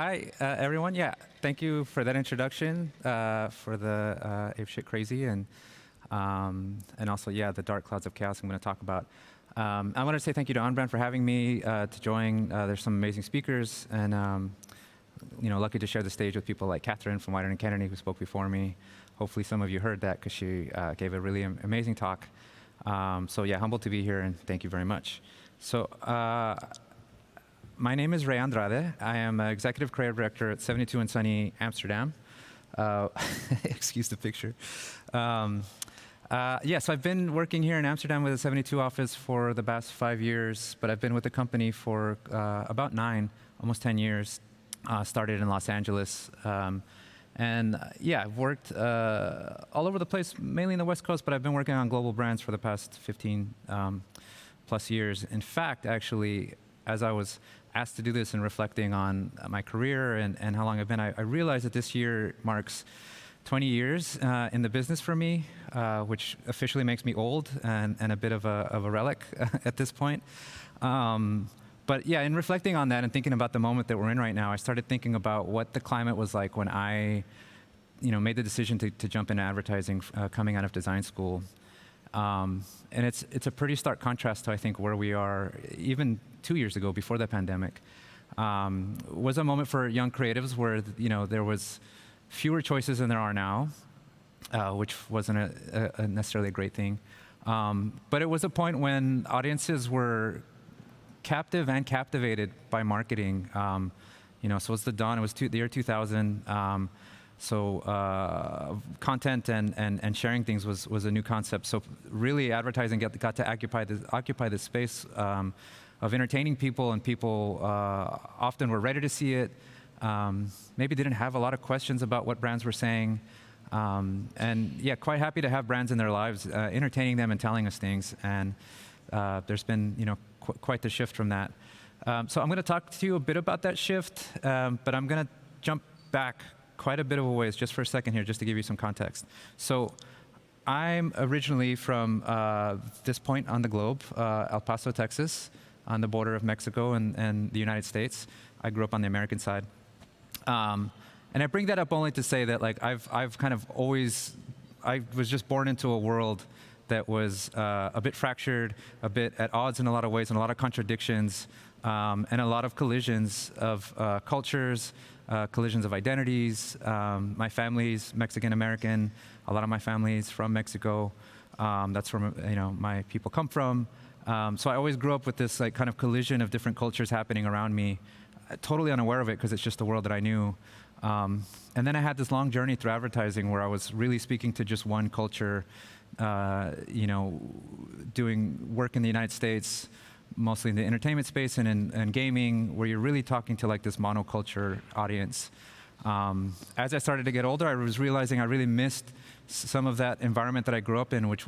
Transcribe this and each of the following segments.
Hi, everyone. Yeah, thank you for that introduction, for the Ape Shit Crazy, and also, yeah, the dark clouds of chaos I'm going to talk about. I want to say thank you to OnBrand for having me to join. There's some amazing speakers, and lucky to share the stage with people like Catherine from Wider and Kennedy, who spoke before me. Hopefully some of you heard that because she gave a really amazing talk. So yeah, humbled to be here, and thank you very much. So my name is Rey Andrade. I am Executive Creative Director at 72andSunny, Amsterdam. Excuse the picture. So I've been working here in Amsterdam with the 72 office for the past 5 years, but I've been with the company for about 9, almost 10 years. Started in Los Angeles. I've worked all over the place, mainly in the West Coast, but I've been working on global brands for the past 15 plus years. In fact, actually, as I was asked to do this and reflecting on my career and how long I've been, I realized that this year marks 20 years in the business for me, which officially makes me old and a bit of a relic at this point. But yeah, in reflecting on that and thinking about the moment that we're in right now, I started thinking about what the climate was like when I made the decision to jump into advertising coming out of design school. And it's a pretty stark contrast to, I think, where we are even 2 years ago, before the pandemic. Was a moment for young creatives where there was fewer choices than there are now, which wasn't necessarily a great thing. But it was a point when audiences were captive and captivated by marketing. So it's the dawn. It was the year 2000. Content and sharing things was a new concept. So really, advertising got to occupy this space of entertaining people, and people often were ready to see it. Maybe didn't have a lot of questions about what brands were saying. And yeah, quite happy to have brands in their lives, entertaining them and telling us things. And there's been quite the shift from that. So I'm going to talk to you a bit about that shift, but I'm going to jump back quite a bit of a ways just for a second here, just to give you some context. So I'm originally from this point on the globe, El Paso, Texas, on the border of Mexico and the United States. I grew up on the American side. And I bring that up only to say that I've kind of always, I was just born into a world that was a bit fractured, a bit at odds in a lot of ways, and a lot of contradictions, and a lot of collisions of cultures, collisions of identities. My family's Mexican-American. A lot of my family's from Mexico. That's where my people come from. So I always grew up with this kind of collision of different cultures happening around me, totally unaware of it because it's just the world that I knew. And then I had this long journey through advertising where I was really speaking to just one culture, doing work in the United States, mostly in the entertainment space and gaming, where you're really talking to this monoculture audience. As I started to get older, I was realizing I really missed some of that environment that I grew up in, which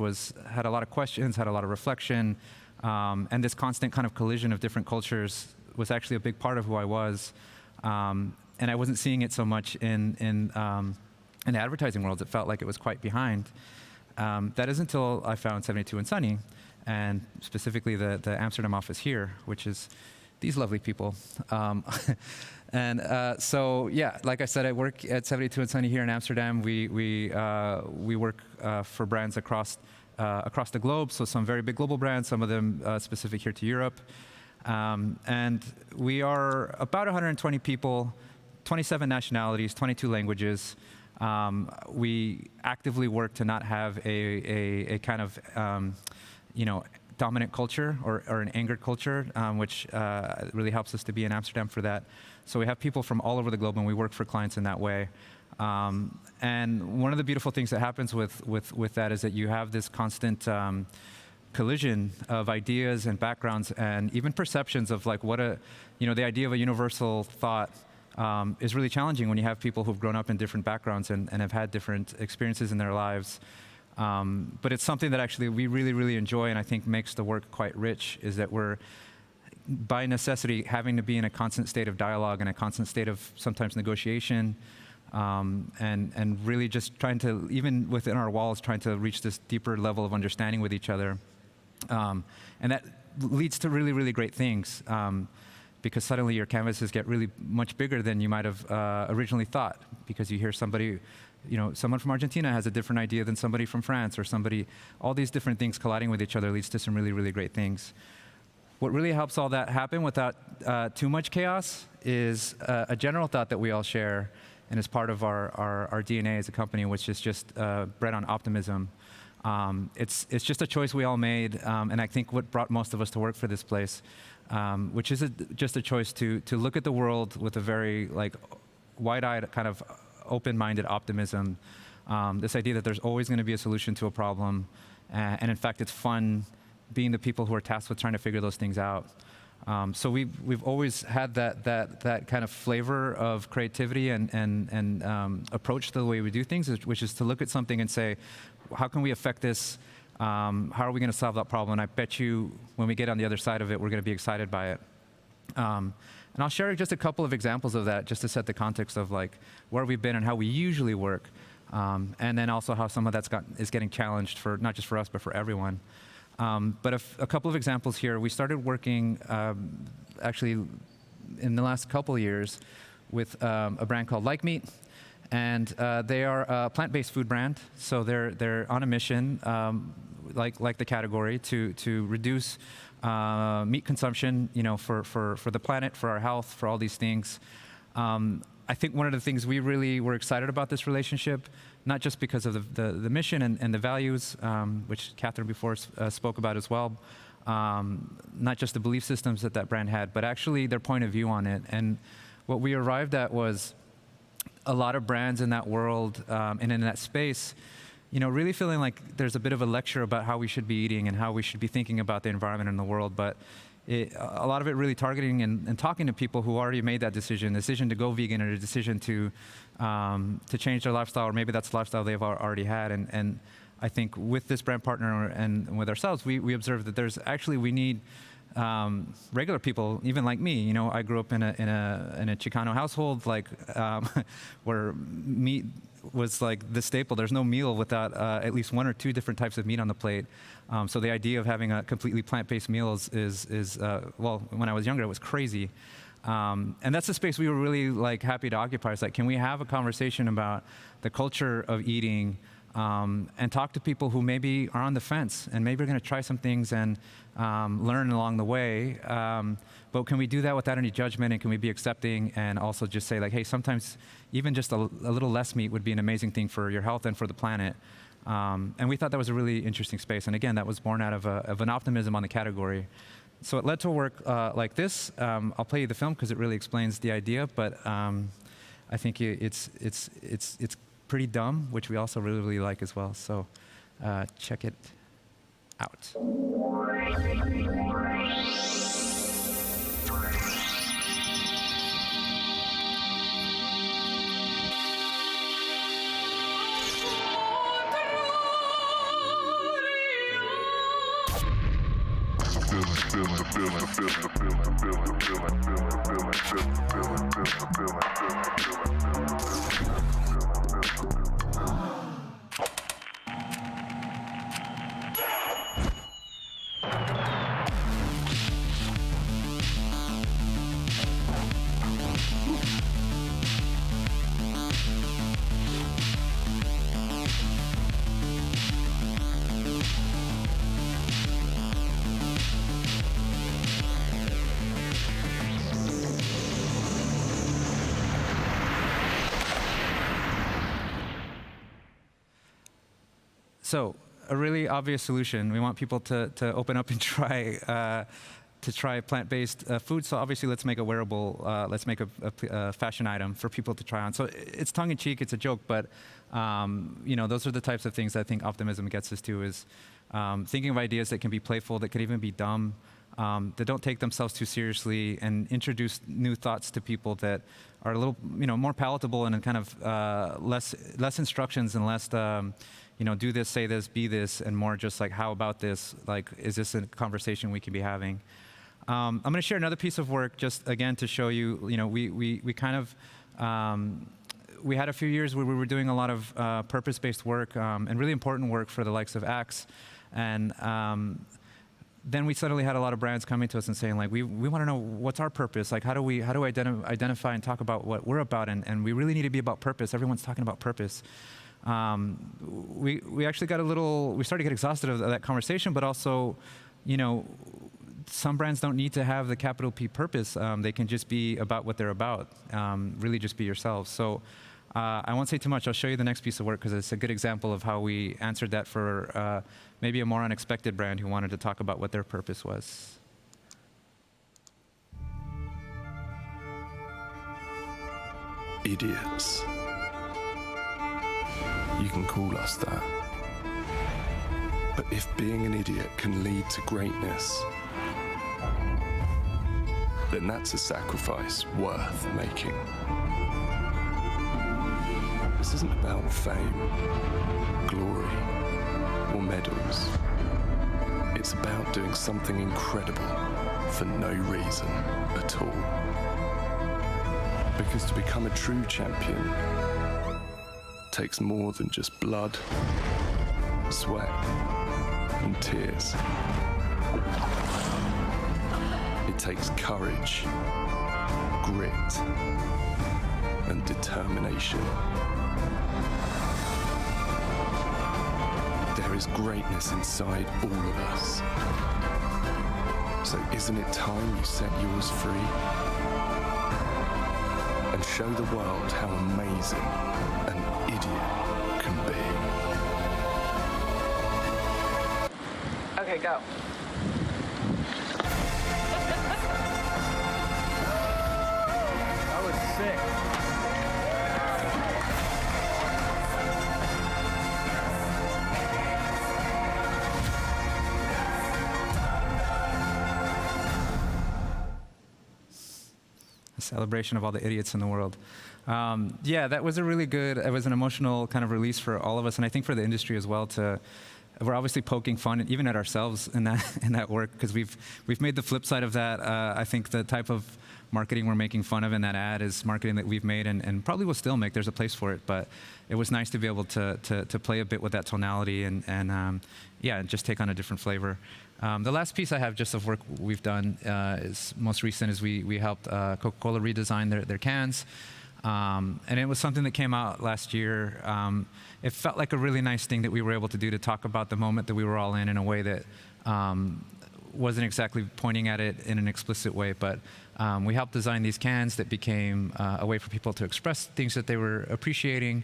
had a lot of questions, had a lot of reflection, and this constant kind of collision of different cultures was actually a big part of who I was. And I wasn't seeing it so much in the advertising world. It felt like it was quite behind. That is until I found 72andSunny, and specifically the Amsterdam office here, which is these lovely people. So yeah, like I said, I work at 72andSunny here in Amsterdam. We work for brands across the globe. So some very big global brands, some of them specific here to Europe. And we are about 120 people, 27 nationalities, 22 languages. We actively work to not have a kind of dominant culture or an angered culture, which really helps us to be in Amsterdam for that. So we have people from all over the globe, and we work for clients in that way. And one of the beautiful things that happens with that is that you have this constant collision of ideas and backgrounds and even perceptions of what the idea of a universal thought is really challenging when you have people who've grown up in different backgrounds and have had different experiences in their lives. But it's something that actually we really, really enjoy, and I think makes the work quite rich, is that we're, by necessity, having to be in a constant state of dialogue and a constant state of sometimes negotiation, and really just trying to, even within our walls, trying to reach this deeper level of understanding with each other. And that leads to really, really great things. because suddenly your canvases get really much bigger than you might have originally thought, because you hear somebody, someone from Argentina has a different idea than somebody from France, or all these different things colliding with each other leads to some really, really great things. What really helps all that happen without too much chaos is a general thought that we all share, and is part of our DNA as a company, which is just bred on optimism. It's just a choice we all made, and I think what brought most of us to work for this place, which is just a choice to look at the world with a very wide-eyed, kind of open-minded optimism. This idea that there's always going to be a solution to a problem, and in fact, it's fun being the people who are tasked with trying to figure those things out. So we've always had that kind of flavor of creativity and approach to the way we do things, which is to look at something and say, how can we affect this? How are we going to solve that problem? And I bet you, when we get on the other side of it, we're going to be excited by it. And I'll share just a couple of examples of that, just to set the context of where we've been and how we usually work, and then also how some of that is getting challenged, for not just for us, but for everyone. But a couple of examples here. We started working actually in the last couple of years with a brand called Like Meat, and they are a plant-based food brand. So they're on a mission, like the category, to reduce meat consumption, for the planet, for our health, for all these things. I think one of the things we really were excited about this relationship, not just because of the mission and the values, which Catherine before spoke about as well, not just the belief systems that brand had, but actually their point of view on it. And what we arrived at was a lot of brands in that world and in that space, really feeling like there's a bit of a lecture about how we should be eating and how we should be thinking about the environment and the world, but a lot of it really targeting and talking to people who already made that decision to go vegan, or a decision to change their lifestyle, or maybe that's the lifestyle they've already had. And I think with this brand partner and with ourselves, we observed that we need regular people, even like me. I grew up in a Chicano household, where meat was the staple. There's no meal without at least one or two different types of meat on the plate. So the idea of having a completely plant-based meal is well, when I was younger, it was crazy. And that's the space we were really happy to occupy. It's can we have a conversation about the culture of eating, and talk to people who maybe are on the fence and maybe are going to try some things and learn along the way. But can we do that without any judgment, and can we be accepting, and also just say hey, sometimes even just a little less meat would be an amazing thing for your health and for the planet. And we thought that was a really interesting space. And again, that was born out of an optimism on the category. So it led to work like this. I'll play you the film because it really explains the idea, but I think it's pretty dumb, which we also really, really like as well. So check it out. So a really obvious solution. We want people to open up and try plant-based food. So obviously, let's make a wearable. Let's make a fashion item for people to try on. So it's tongue-in-cheek. It's a joke, but those are the types of things I think optimism gets us to, is thinking of ideas that can be playful, that can even be dumb, that don't take themselves too seriously, and introduce new thoughts to people that are a little more palatable, and kind of less instructions and less do this, say this, be this, and more just how about this? Is this a conversation we can be having? I'm going to share another piece of work, just again to show you. We kind of we had a few years where we were doing a lot of purpose-based work and really important work for the likes of Axe, and then we suddenly had a lot of brands coming to us and saying, like, we want to know what's our purpose. Like, how do we identify and talk about what we're about? And we really need to be about purpose. Everyone's talking about purpose. We actually got we started to get exhausted of that conversation, but also, you know, some brands don't need to have the capital P purpose. They can just be about what they're about. Really just be yourselves. So I won't say too much. I'll show you the next piece of work because it's a good example of how we answered that for maybe a more unexpected brand who wanted to talk about what their purpose was. Idiots. You can call us that. But if being an idiot can lead to greatness, then that's a sacrifice worth making. This isn't about fame, glory, or medals. It's about doing something incredible for no reason at all. Because to become a true champion takes more than just blood, sweat, and tears. It takes courage, grit, and determination. There is greatness inside all of us. So isn't it time you set yours free? And show the world how amazing an idiot can be. Okay, go. That was sick. Celebration of all the idiots in the world. Yeah, that was a really good, it was an emotional kind of release for all of us, and I think for the industry as well. We're obviously poking fun even at ourselves in that work, because we've made the flip side of that. I think the type of marketing we're making fun of in that ad is marketing that we've made and probably will still make. There's a place for it, but it was nice to be able to play a bit with that tonality and yeah, just take on a different flavor. The last piece I have just of work we've done is most recent is we helped Coca-Cola redesign their cans. And it was something that came out last year. It felt like a really nice thing that we were able to do to talk about the moment that we were all in a way that wasn't exactly pointing at it in an explicit way, but we helped design these cans that became a way for people to express things that they were appreciating.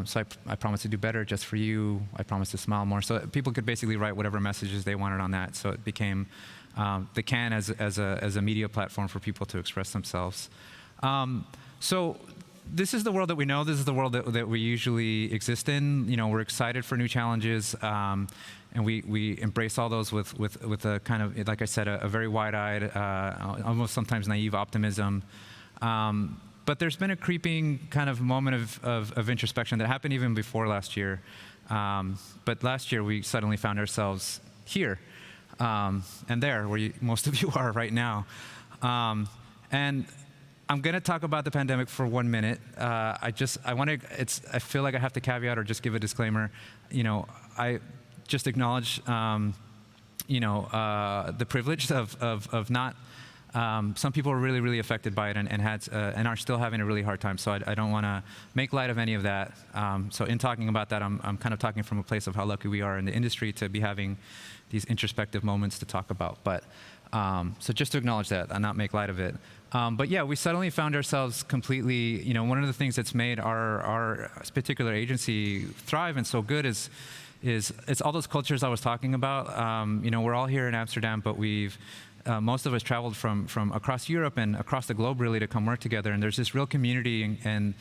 So I promised to do better just for you. I promised to smile more. So people could basically write whatever messages they wanted on that. So it became the can as a media platform for people to express themselves. So this is the world that we know. This is the world that we usually exist in. You know, we're excited for new challenges, and we embrace all those with a kind of, like I said, a very wide-eyed, almost sometimes naive optimism. But there's been a creeping kind of moment of introspection that happened even before last year. But last year we suddenly found ourselves here and there, where most of you are right now. And I'm going to talk about the pandemic for 1 minute. I feel like I have to caveat or just give a disclaimer. You know, I just acknowledge, the privilege of not. Some people were really, really affected by it and are still having a really hard time. So I don't want to make light of any of that. So in talking about that, I'm kind of talking from a place of how lucky we are in the industry to be having these introspective moments to talk about. But so just to acknowledge that and not make light of it. But yeah, we suddenly found ourselves completely, one of the things that's made our particular agency thrive and so good is it's all those cultures I was talking about. We're all here in Amsterdam, but most of us traveled from across Europe and across the globe really to come work together. And there's this real community and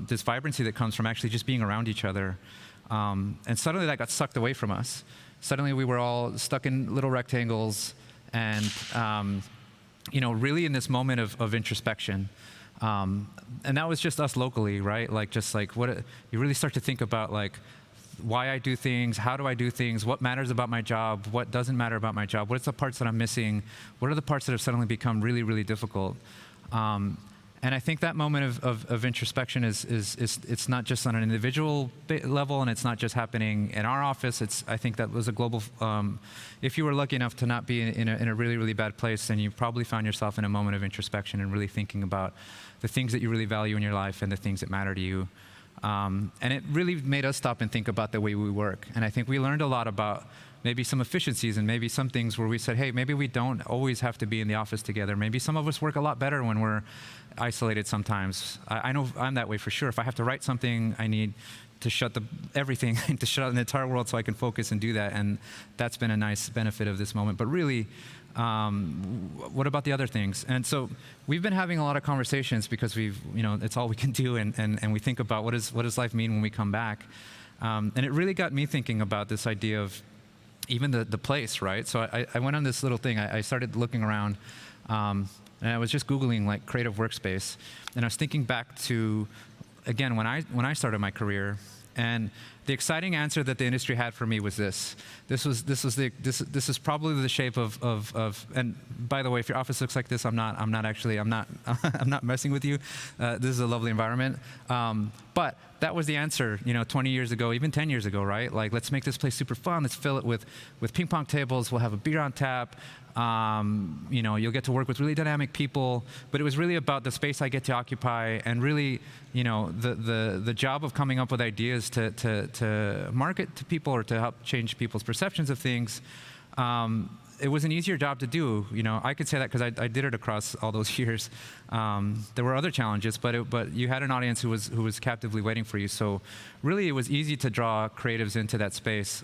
this vibrancy that comes from actually just being around each other. And suddenly that got sucked away from us. Suddenly we were all stuck in little rectangles and really in this moment of introspection. And that was just us locally, right? You really start to think about why I do things, how do I do things, what matters about my job, what doesn't matter about my job, what's the parts that I'm missing, what are the parts that have suddenly become really, really difficult. And I think that moment of introspection is it's not just on an individual level, and it's not just happening in our office. I think that was a global. If you were lucky enough to not be in a really, really bad place, then you probably found yourself in a moment of introspection and really thinking about the things that you really value in your life and the things that matter to you. And it really made us stop and think about the way we work. And I think we learned a lot about maybe some efficiencies and maybe some things where we said, hey, maybe we don't always have to be in the office together. Maybe some of us work a lot better when we're isolated sometimes. I know I'm that way for sure. If I have to write something, I need to shut everything, to shut out the entire world so I can focus and do that. And that's been a nice benefit of this moment. But really, what about the other things? And so we've been having a lot of conversations because it's all we can do, and we think about what does life mean when we come back. And it really got me thinking about this idea of even the place, right? So I went on this little thing. I started looking around, and I was just Googling like creative workspace, and I was thinking back to, again, when I started my career, and the exciting answer that the industry had for me was this. This is probably the shape of. And by the way, if your office looks like this, I'm not messing with you. This is a lovely environment. But that was the answer, 20 years ago, even 10 years ago, right? Like, let's make this place super fun. Let's fill it with ping pong tables. We'll have a beer on tap. You'll get to work with really dynamic people. But it was really about the space I get to occupy, and really, the job of coming up with ideas to market to people or to help change people's perceptions of things. It was an easier job to do. I could say that because I did it across all those years. There were other challenges, but you had an audience who was captively waiting for you. So really, it was easy to draw creatives into that space.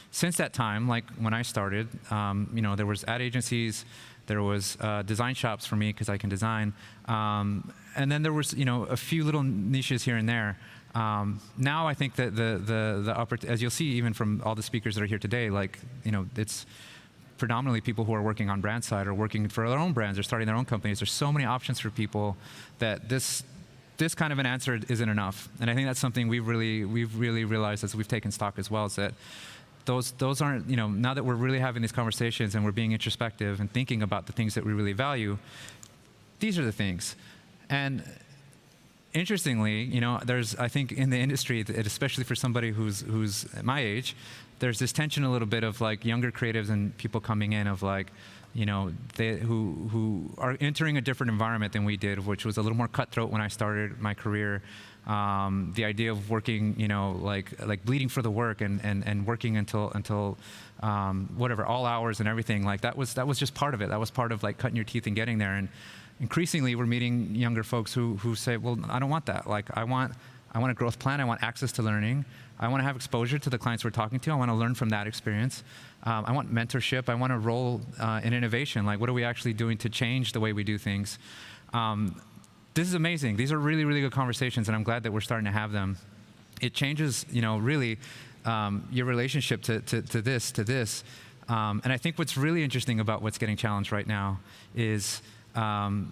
Since that time, like when I started, there was ad agencies, there was design shops for me because I can design, and then there was a few little niches here and there. Now I think that as you'll see even from all the speakers that are here today, it's predominantly people who are working on brand side or working for their own brands or starting their own companies. There's so many options for people that this kind of an answer isn't enough. And I think that's something we've really realized as we've taken stock as well, is that those aren't, now that we're really having these conversations and we're being introspective and thinking about the things that we really value, these are the things. And interestingly, there's, I think in the industry, especially for somebody who's my age, there's this tension a little bit of like younger creatives and people coming in of like, who are entering a different environment than we did, which was a little more cutthroat when I started my career. The idea of working, like bleeding for the work and working until whatever, all hours and everything, like that was just part of it. That was part of like cutting your teeth and getting there. And increasingly, we're meeting younger folks who say, well, I don't want that. Like I want a growth plan. I want access to learning. I want to have exposure to the clients we're talking to. I want to learn from that experience. I want mentorship. I want a role in innovation. Like, what are we actually doing to change the way we do things? This is amazing. These are really, really good conversations, and I'm glad that we're starting to have them. It changes, really, your relationship to this. And I think what's really interesting about what's getting challenged right now is, where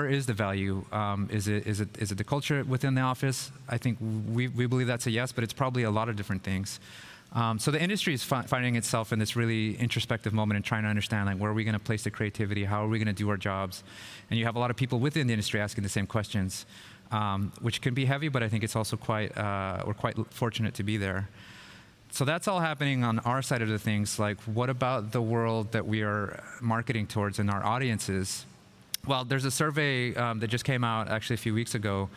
is the value? Is it the culture within the office? I think we believe that's a yes, but it's probably a lot of different things. So the industry is finding itself in this really introspective moment and trying to understand, like, where are we going to place the creativity? How are we going to do our jobs? And you have a lot of people within the industry asking the same questions, which can be heavy, but I think it's also we're quite fortunate to be there. So that's all happening on our side of the things. Like, what about the world that we are marketing towards and our audiences? Well, there's a survey that just came out actually a few weeks ago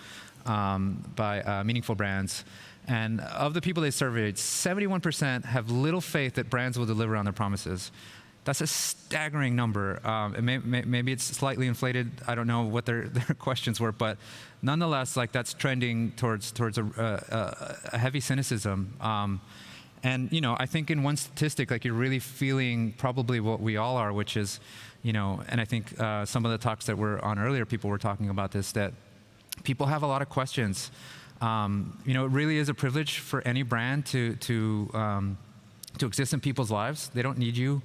by Meaningful Brands. And of the people they surveyed, 71% have little faith that brands will deliver on their promises. That's a staggering number. Maybe it's slightly inflated. I don't know what their questions were, but nonetheless, like, that's trending towards a heavy cynicism. And I think in one statistic, like, you're really feeling probably what we all are, which is, and I think some of the talks that were on earlier, people were talking about this, that people have a lot of questions. It really is a privilege for any brand to exist in people's lives. They don't need you.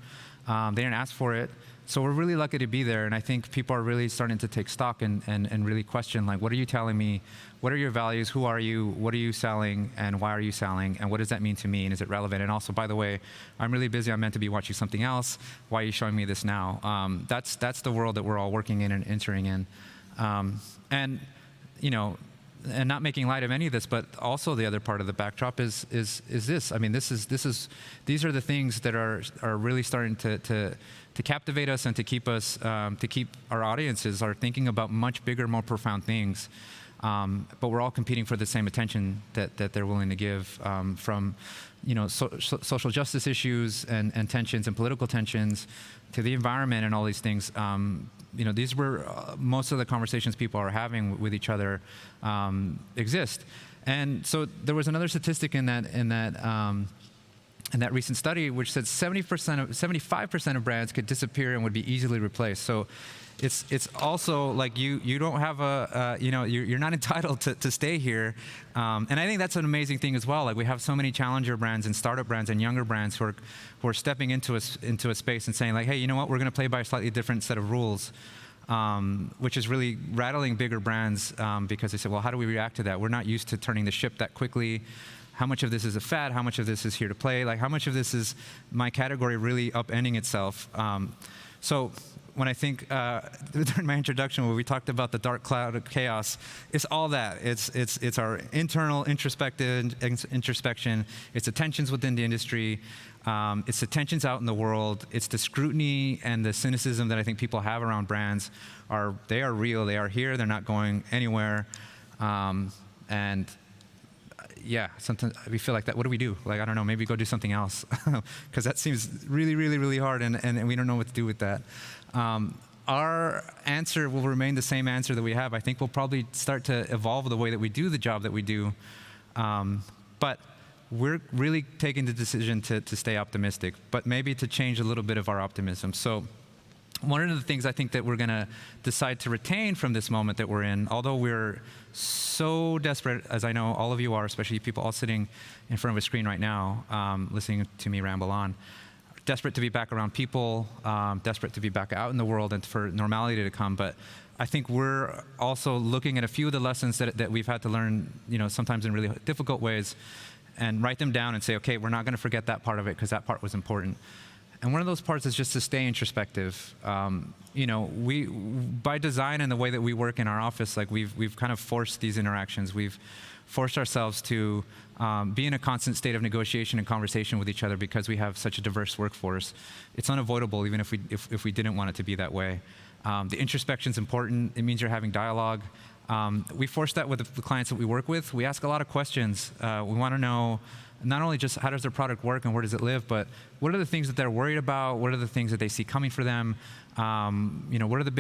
They didn't ask for it. So we're really lucky to be there, and I think people are really starting to take stock and really question, like, what are you telling me? What are your values? Who are you? What are you selling? And why are you selling? And what does that mean to me? And is it relevant? And also, by the way, I'm really busy. I'm meant to be watching something else. Why are you showing me this now? That's the world that we're all working in and entering in. And, you know, and not making light of any of this, but also the other part of the backdrop is this. I mean, these are the things that are really starting to captivate us and to keep us, to keep our audiences are thinking about much bigger, more profound things. But we're all competing for the same attention that they're willing to give, from, you know, social justice issues and tensions and political tensions to the environment and all these things. You know, these were most of the conversations people are having with each other exist. And so there was another statistic in that recent study which said 75% of brands could disappear and would be easily replaced. So it's also like you don't have a you know, you're not entitled to stay here, and I think that's an amazing thing as well. Like, we have so many challenger brands and startup brands and younger brands who are stepping into a space and saying, like, hey, you know what, we're going to play by a slightly different set of rules, which is really rattling bigger brands, because they say, well, how do we react to that? We're not used to turning the ship that quickly. How much of this is a fad? How much of this is here to play? Like, how much of this is my category really upending itself? So when I think during my introduction, where we talked about the dark cloud of chaos, it's all that. It's our internal introspection. It's the tensions within the industry. It's the tensions out in the world. It's the scrutiny and the cynicism that I think people have around brands. They are real. They are here. They're not going anywhere. And yeah, sometimes we feel like that. What do we do? Like, I don't know, maybe go do something else, because that seems really, really, really hard, and we don't know what to do with that. Our answer will remain the same answer that we have. I think we'll probably start to evolve the way that we do the job that we do, but we're really taking the decision to stay optimistic, but maybe to change a little bit of our optimism. So one of the things I think that we're going to decide to retain from this moment that we're in, although we're so desperate, as I know all of you are, especially people all sitting in front of a screen right now, listening to me ramble on, desperate to be back around people, desperate to be back out in the world and for normality to come. But I think we're also looking at a few of the lessons that we've had to learn, you know, sometimes in really difficult ways, and write them down and say, okay, we're not going to forget that part of it because that part was important. And one of those parts is just to stay introspective. You know, we, by design and the way that we work in our office, like we've kind of forced these interactions. We've forced ourselves to be in a constant state of negotiation and conversation with each other because we have such a diverse workforce. It's unavoidable, even if we didn't want it to be that way. The introspection's important. It means you're having dialogue. We force that with the clients that we work with. We ask a lot of questions. We want to know not only just how does their product work and where does it live, but what are the things that they're worried about? What are the things that they see coming for them? You know, what are the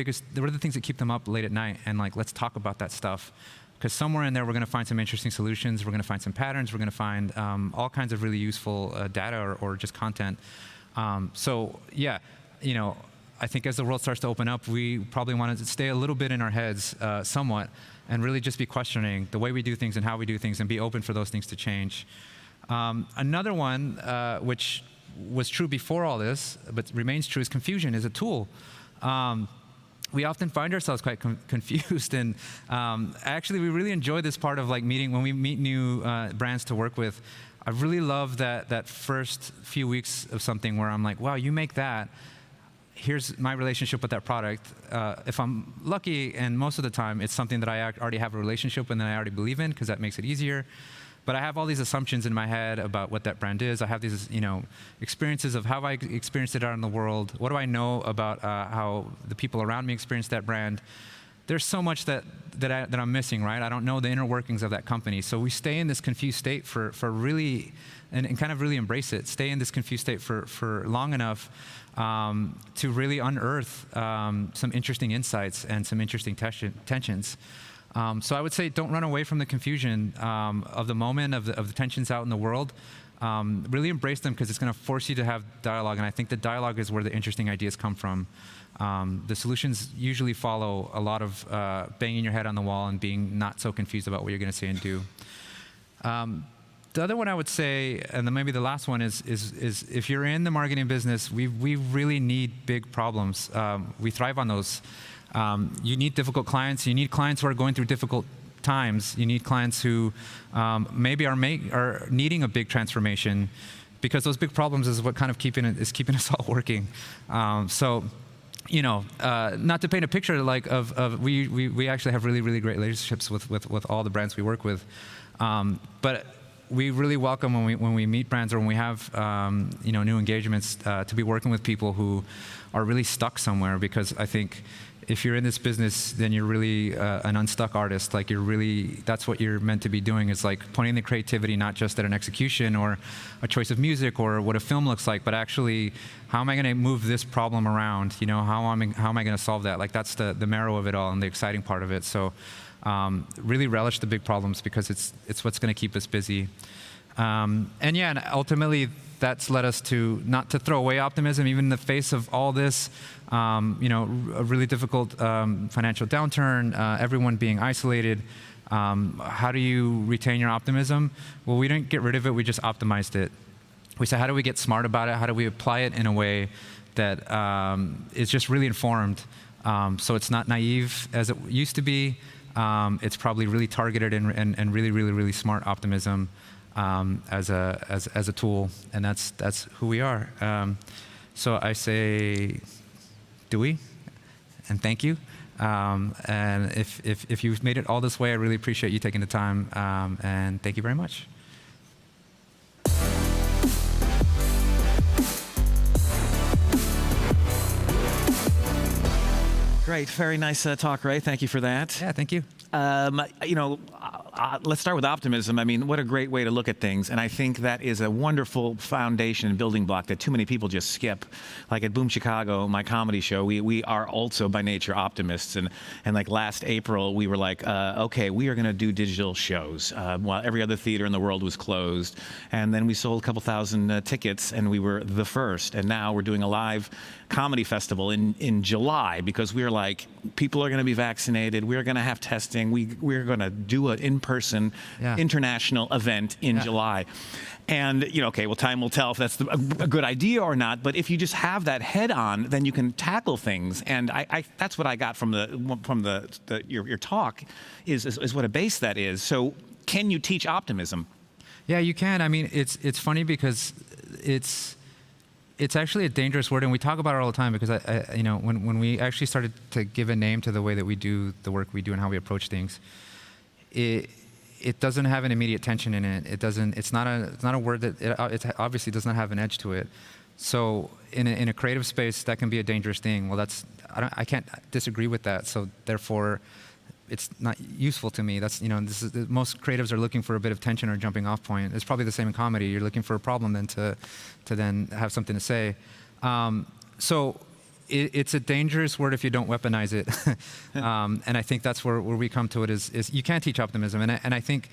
things that keep them up late at night? And like, let's talk about that stuff. Because somewhere in there, we're going to find some interesting solutions. We're going to find some patterns. We're going to find all kinds of really useful data or just content. So yeah, you know, I think as the world starts to open up, we probably want to stay a little bit in our heads somewhat and really just be questioning the way we do things and how we do things and be open for those things to change. Another one, which was true before all this, but remains true, is confusion is a tool. We often find ourselves quite confused, and actually we really enjoy this part of like meeting, when we meet new brands to work with. I really love that first few weeks of something where I'm like, wow, you make that. Here's my relationship with that product. If I'm lucky, and most of the time, it's something that I already have a relationship with and that I already believe in, because that makes it easier. But I have all these assumptions in my head about what that brand is. I have these, you know, experiences of how I experienced it out in the world. What do I know about how the people around me experience that brand? There's so much that I'm missing, right? I don't know the inner workings of that company. So we stay in this confused state for really, and kind of really embrace it. Stay in this confused state for long enough to really unearth some interesting insights and some interesting tensions. So I would say don't run away from the confusion of the moment, of the tensions out in the world. Really embrace them, because it's going to force you to have dialogue, and I think the dialogue is where the interesting ideas come from. The solutions usually follow a lot of banging your head on the wall and being not so confused about what you're going to say and do. The other one I would say, and then maybe the last one is if you're in the marketing business, we really need big problems. We thrive on those. You need difficult clients. You need clients who are going through difficult times. You need clients who maybe are needing a big transformation, because those big problems is what kind of keeping us all working. So, you know, not to paint a picture like we actually have really great relationships with all the brands we work with, but we really welcome when we meet brands or when we have you know, new engagements to be working with people who are really stuck somewhere, because I think if you're in this business, then you're really an unstuck artist. Like, that's what you're meant to be doing, is like pointing the creativity not just at an execution or a choice of music or what a film looks like, but actually, how am I going to move this problem around? You know, how am I going to solve that? Like, that's the marrow of it all and the exciting part of it. So really relish the big problems, because it's what's going to keep us busy. And yeah, and ultimately, that's led us to not to throw away optimism, even in the face of all this, you know, a really difficult financial downturn, everyone being isolated. How do you retain your optimism? Well, we didn't get rid of it, we just optimized it. We said, how do we get smart about it? How do we apply it in a way that is just really informed? So it's not naive as it used to be. It's probably really targeted and really smart optimism. As a tool, and that's who we are. So I say, do we? And thank you. And if you've made it all this way, I really appreciate you taking the time. And thank you very much. Great, very nice talk, Ray. Thank you for that. Yeah, thank you. You know, let's start with optimism. I mean, what a great way to look at things. And I think that is a wonderful foundation and building block that too many people just skip. Like at Boom Chicago, my comedy show, we are also by nature optimists. And like last April, we were like, okay, we are going to do digital shows while every other theater in the world was closed. And then we sold a couple thousand tickets, and we were the first. And now we're doing a live comedy festival in July, because we are like, people are going to be vaccinated. We're going to have testing. We're going to do an in-person international event in July. And, you know, okay, well, time will tell if that's a good idea or not. But if you just have that head on, then you can tackle things. And that's what I got from your talk is what a base that is. So can you teach optimism? Yeah, you can. I mean, it's funny because it's actually a dangerous word, and we talk about it all the time, because you know, when we actually started to give a name to the way that we do the work we do and how we approach things, it doesn't have an immediate tension in it. It's not a word that it obviously does not have an edge to it. So in a creative space, that can be a dangerous thing. Well, I can't disagree with that. So therefore, it's not useful to me. That's, you know, most creatives are looking for a bit of tension or jumping off point. It's probably the same in comedy. You're looking for a problem then to then have something to say. So it's a dangerous word if you don't weaponize it. And I think that's where we come to it is you can't teach optimism. And I think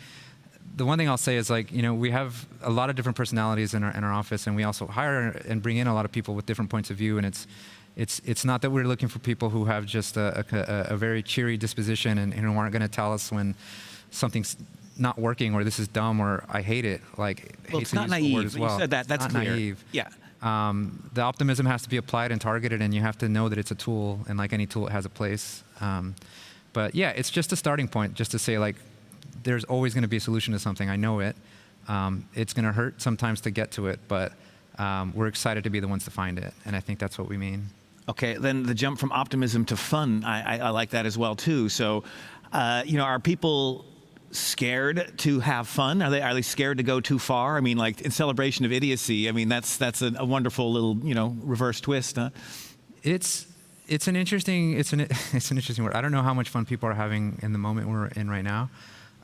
the one thing I'll say is, like, you know, we have a lot of different personalities in our office, and we also hire and bring in a lot of people with different points of view, and it's not that we're looking for people who have just a very cheery disposition and who aren't going to tell us when something's not working or this is dumb or I hate it. Like, well, it's not naive. As well. You said that. That's not clear. Naive. Yeah. The optimism has to be applied and targeted, and you have to know that it's a tool, and like any tool, it has a place. But yeah, it's just a starting point, just to say, like, there's always going to be a solution to something. I know it. It's going to hurt sometimes to get to it, but we're excited to be the ones to find it, and I think that's what we mean. Okay, then the jump from optimism to fun, I like that as well too. So, you know, are people scared to have fun? Are they scared to go too far? I mean, like in Celebration of Idiocy, I mean, that's a wonderful little, you know, reverse twist, huh? It's an interesting word. I don't know how much fun people are having in the moment we're in right now.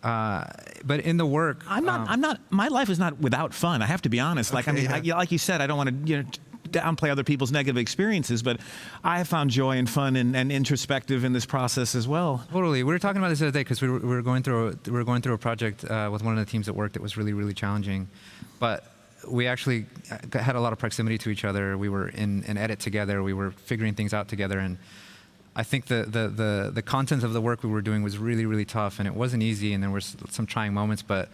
But in the work, I'm not. My life is not without fun. I have to be honest. Like, okay, I mean, like you said, I don't want to, you know, downplay other people's negative experiences, but I have found joy and fun and introspective in this process as well. Totally. We were talking about this the other day because we were going through a project with one of the teams at work that was really challenging, but we actually had a lot of proximity to each other. We were in an edit together. We were figuring things out together, and I think the content of the work we were doing was really tough, and it wasn't easy, and there were some trying moments, but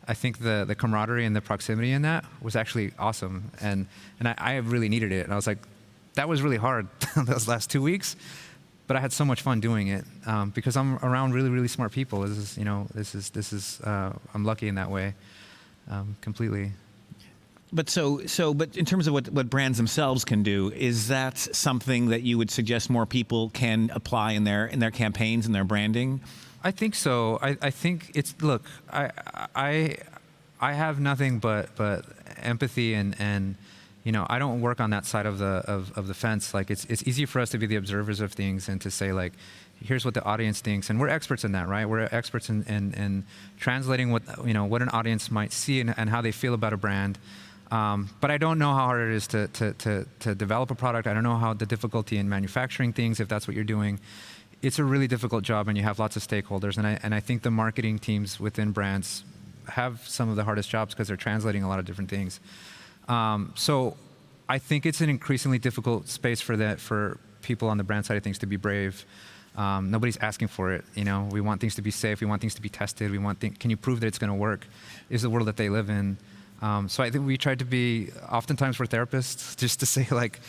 I think the camaraderie and the proximity in that was actually awesome, and I really needed it. And I was like, that was really hard those last 2 weeks, but I had so much fun doing it because I'm around really, really smart people. This is I'm lucky in that way, completely. But but in terms of what brands themselves can do, is that something that you would suggest more people can apply in their campaigns and their branding? I think so. I think it's, look, I have nothing but empathy and you know, I don't work on that side of the fence. Like it's easy for us to be the observers of things and to say like, here's what the audience thinks, and we're experts in that, right? We're experts in translating what an audience might see and how they feel about a brand. But I don't know how hard it is to develop a product. I don't know how the difficulty in manufacturing things, if that's what you're doing. It's a really difficult job, and you have lots of stakeholders. And I think the marketing teams within brands have some of the hardest jobs because they're translating a lot of different things. So I think it's an increasingly difficult space for people on the brand side of things to be brave. Nobody's asking for it. You know, we want things to be safe. We want things to be tested. Can you prove that it's going to work? Is the world that they live in? So I think we tried to be, oftentimes we're therapists, just to say like,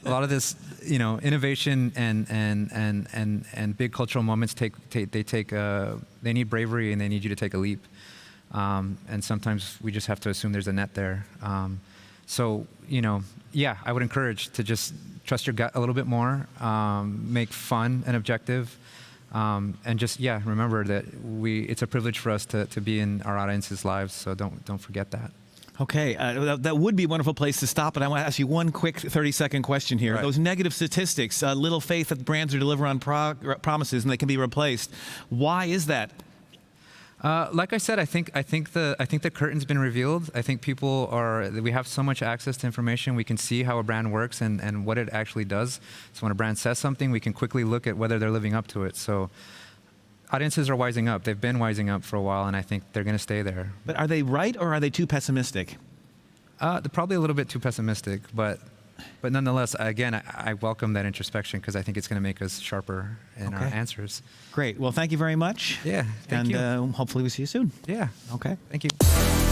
a lot of this, innovation and big cultural moments they need bravery and they need you to take a leap. And sometimes we just have to assume there's a net there. So, yeah, I would encourage to just trust your gut a little bit more, make fun and objective, and just, remember that it's a privilege for us to be in our audience's lives, so don't forget that. Okay, that would be a wonderful place to stop, but I want to ask you one quick 30-second question here. Right. Those negative statistics, little faith that brands are delivering on promises and they can be replaced. Why is that? Like I said, I think the curtain's been revealed. I think we have so much access to information. We can see how a brand works and what it actually does. So when a brand says something, we can quickly look at whether they're living up to it. So audiences are wising up. They've been wising up for a while, and I think they're going to stay there. But are they right or are they too pessimistic? They're probably a little bit too pessimistic, but nonetheless, again, I welcome that introspection because I think it's going to make us sharper in our answers. Great. Well, thank you very much. Yeah, thank you. And hopefully we see you soon. Yeah. Okay. Thank you.